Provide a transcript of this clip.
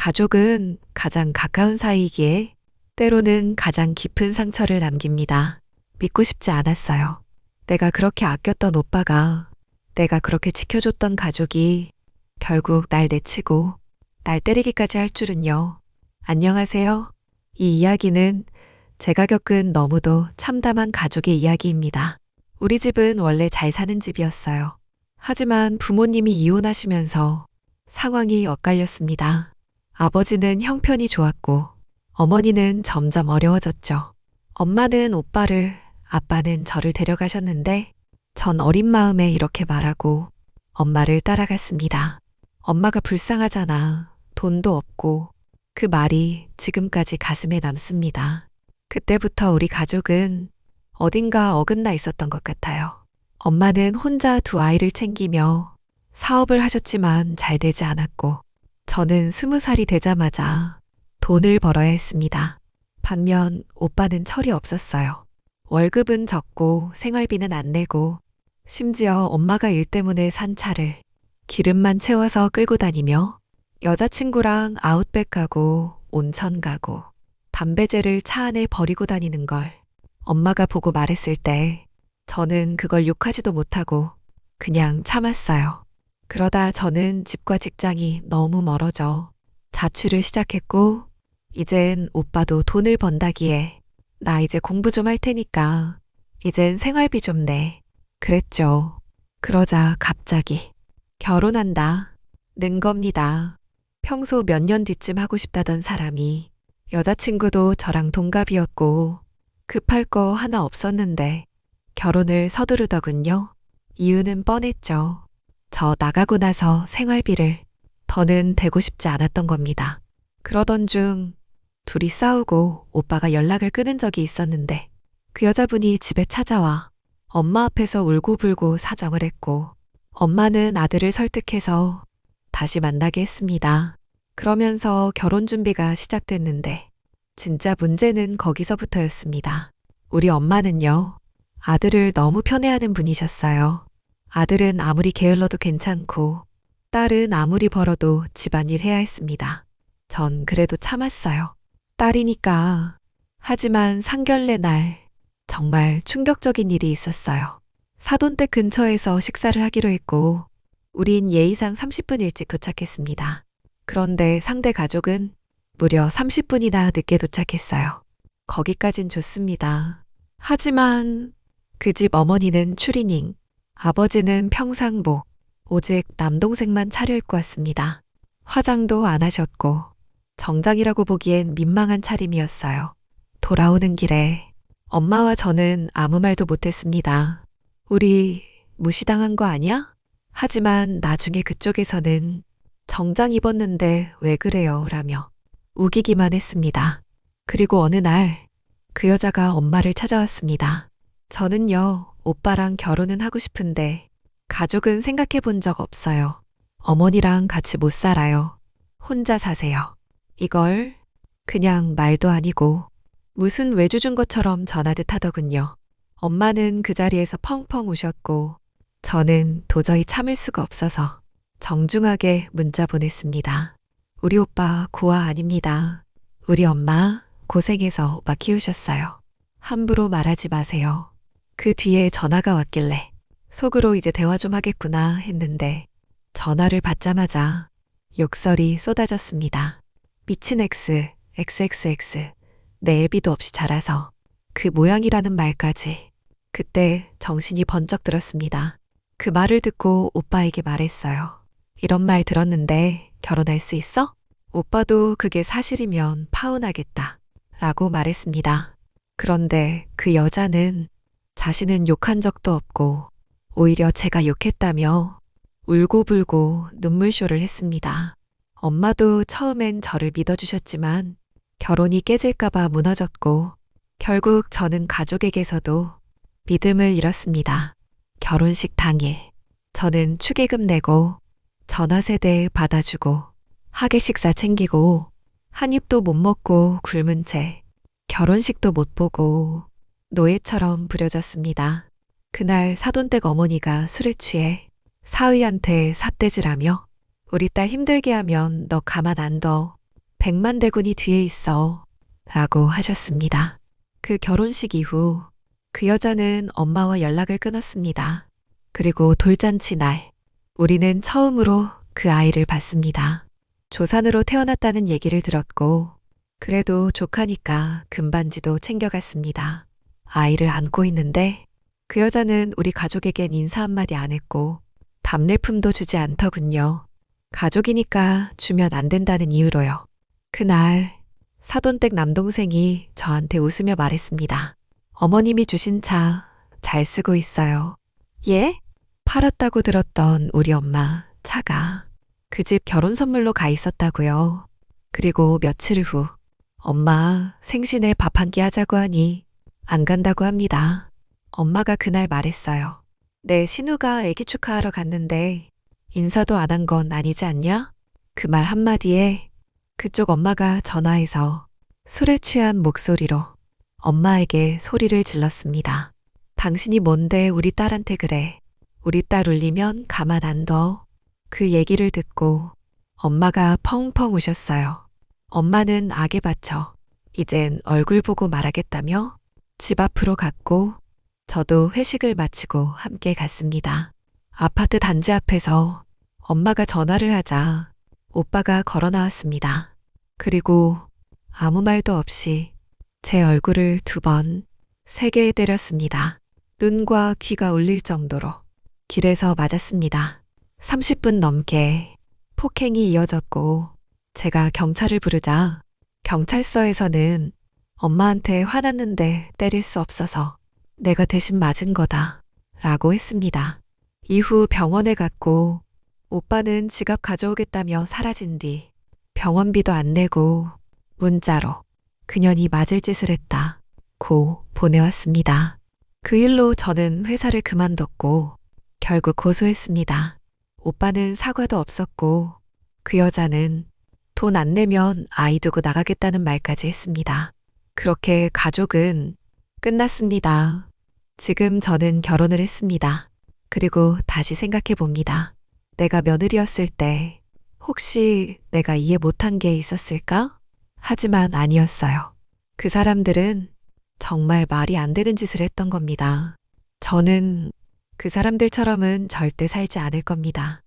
가족은 가장 가까운 사이이기에 때로는 가장 깊은 상처를 남깁니다. 믿고 싶지 않았어요. 내가 그렇게 아꼈던 오빠가, 내가 그렇게 지켜줬던 가족이 결국 날 내치고 날 때리기까지 할 줄은요. 안녕하세요. 이 이야기는 제가 겪은 너무도 참담한 가족의 이야기입니다. 우리 집은 원래 잘 사는 집이었어요. 하지만 부모님이 이혼하시면서 상황이 엇갈렸습니다. 아버지는 형편이 좋았고 어머니는 점점 어려워졌죠. 엄마는 오빠를, 아빠는 저를 데려가셨는데 전 어린 마음에 이렇게 말하고 엄마를 따라갔습니다. 엄마가 불쌍하잖아. 돈도 없고. 그 말이 지금까지 가슴에 남습니다. 그때부터 우리 가족은 어딘가 어긋나 있었던 것 같아요. 엄마는 혼자 두 아이를 챙기며 사업을 하셨지만 잘 되지 않았고 저는 20살이 되자마자 돈을 벌어야 했습니다. 반면 오빠는 철이 없었어요. 월급은 적고 생활비는 안 내고 심지어 엄마가 일 때문에 산 차를 기름만 채워서 끌고 다니며 여자친구랑 아웃백 가고 온천 가고 담배재를 차 안에 버리고 다니는 걸 엄마가 보고 말했을 때 저는 그걸 욕하지도 못하고 그냥 참았어요. 그러다 저는 집과 직장이 너무 멀어져 자취를 시작했고 이젠 오빠도 돈을 번다기에 나 이제 공부 좀 할 테니까 이젠 생활비 좀 내. 그랬죠. 그러자 갑자기 결혼한다. 는 겁니다. 평소 몇 년 뒤쯤 하고 싶다던 사람이 여자친구도 저랑 동갑이었고 급할 거 하나 없었는데 결혼을 서두르더군요. 이유는 뻔했죠. 저 나가고 나서 생활비를 더는 대고 싶지 않았던 겁니다. 그러던 중 둘이 싸우고 오빠가 연락을 끊은 적이 있었는데 그 여자분이 집에 찾아와 엄마 앞에서 울고불고 사정을 했고 엄마는 아들을 설득해서 다시 만나게 했습니다. 그러면서 결혼 준비가 시작됐는데 진짜 문제는 거기서부터였습니다. 우리 엄마는요, 아들을 너무 편애하는 분이셨어요. 아들은 아무리 게을러도 괜찮고 딸은 아무리 벌어도 집안일 해야 했습니다. 전 그래도 참았어요. 딸이니까. 하지만 상견례 날 정말 충격적인 일이 있었어요. 사돈댁 근처에서 식사를 하기로 했고 우린 예의상 30분 일찍 도착했습니다. 그런데 상대 가족은 무려 30분이나 늦게 도착했어요. 거기까진 좋습니다. 하지만 그 집 어머니는 추리닝, 아버지는 평상복, 오직 남동생만 차려입고 왔습니다. 화장도 안 하셨고 정장이라고 보기엔 민망한 차림이었어요. 돌아오는 길에 엄마와 저는 아무 말도 못했습니다. 우리 무시당한 거 아니야? 하지만 나중에 그쪽에서는 정장 입었는데 왜 그래요? 라며 우기기만 했습니다. 그리고 어느 날 그 여자가 엄마를 찾아왔습니다. 저는요, 오빠랑 결혼은 하고 싶은데 가족은 생각해 본 적 없어요. 어머니랑 같이 못 살아요. 혼자 사세요. 이걸 그냥 말도 아니고 무슨 외주 준 것처럼 전하듯 하더군요. 엄마는 그 자리에서 펑펑 우셨고 저는 도저히 참을 수가 없어서 정중하게 문자 보냈습니다. 우리 오빠 고아 아닙니다. 우리 엄마 고생해서 오빠 키우셨어요. 함부로 말하지 마세요. 그 뒤에 전화가 왔길래 속으로 이제 대화 좀 하겠구나 했는데 전화를 받자마자 욕설이 쏟아졌습니다. 미친 X, XXX, 내 애비도 없이 자라서 그 모양이라는 말까지. 그때 정신이 번쩍 들었습니다. 그 말을 듣고 오빠에게 말했어요. 이런 말 들었는데 결혼할 수 있어? 오빠도 그게 사실이면 파혼하겠다. 라고 말했습니다. 그런데 그 여자는 자신은 욕한 적도 없고 오히려 제가 욕했다며 울고불고 눈물쇼를 했습니다. 엄마도 처음엔 저를 믿어주셨지만 결혼이 깨질까봐 무너졌고 결국 저는 가족에게서도 믿음을 잃었습니다. 결혼식 당일 저는 축의금 내고 전화세대 받아주고 하객 식사 챙기고 한 입도 못 먹고 굶은 채 결혼식도 못 보고 노예처럼 부려졌습니다. 그날 사돈댁 어머니가 술에 취해 사위한테 삿대질하며 우리 딸 힘들게 하면 너 가만 안 둬. 100만 대군이 뒤에 있어. 라고 하셨습니다. 그 결혼식 이후 그 여자는 엄마와 연락을 끊었습니다. 그리고 돌잔치 날, 우리는 처음으로 그 아이를 봤습니다. 조산으로 태어났다는 얘기를 들었고, 그래도 조카니까 금반지도 챙겨갔습니다. 아이를 안고 있는데 그 여자는 우리 가족에겐 인사 한마디 안 했고 답례품도 주지 않더군요. 가족이니까 주면 안 된다는 이유로요. 그날 사돈댁 남동생이 저한테 웃으며 말했습니다. 어머님이 주신 차 잘 쓰고 있어요. 예? 팔았다고 들었던 우리 엄마 차가 그 집 결혼 선물로 가 있었다고요. 그리고 며칠 후 엄마 생신에 밥 한 끼 하자고 하니 안 간다고 합니다. 엄마가 그날 말했어요. 내 신우가 아기 축하하러 갔는데 인사도 안 한 건 아니지 않냐? 그 말 한마디에 그쪽 엄마가 전화해서 술에 취한 목소리로 엄마에게 소리를 질렀습니다. 당신이 뭔데 우리 딸한테 그래. 우리 딸 울리면 가만 안 둬. 그 얘기를 듣고 엄마가 펑펑 우셨어요. 엄마는 악에 받쳐 이젠 얼굴 보고 말하겠다며 집 앞으로 갔고 저도 회식을 마치고 함께 갔습니다. 아파트 단지 앞에서 엄마가 전화를 하자 오빠가 걸어 나왔습니다. 그리고 아무 말도 없이 제 얼굴을 2번, 3개 때렸습니다. 눈과 귀가 울릴 정도로 길에서 맞았습니다. 30분 넘게 폭행이 이어졌고 제가 경찰을 부르자 경찰서에서는 엄마한테 화났는데 때릴 수 없어서 내가 대신 맞은 거다 라고 했습니다. 이후 병원에 갔고 오빠는 지갑 가져오겠다며 사라진 뒤 병원비도 안 내고 문자로 그년이 맞을 짓을 했다고 보내왔습니다. 그 일로 저는 회사를 그만뒀고 결국 고소했습니다. 오빠는 사과도 없었고 그 여자는 돈 안 내면 아이 두고 나가겠다는 말까지 했습니다. 그렇게 가족은 끝났습니다. 지금 저는 결혼을 했습니다. 그리고 다시 생각해 봅니다. 내가 며느리였을 때 혹시 내가 이해 못한 게 있었을까? 하지만 아니었어요. 그 사람들은 정말 말이 안 되는 짓을 했던 겁니다. 저는 그 사람들처럼은 절대 살지 않을 겁니다.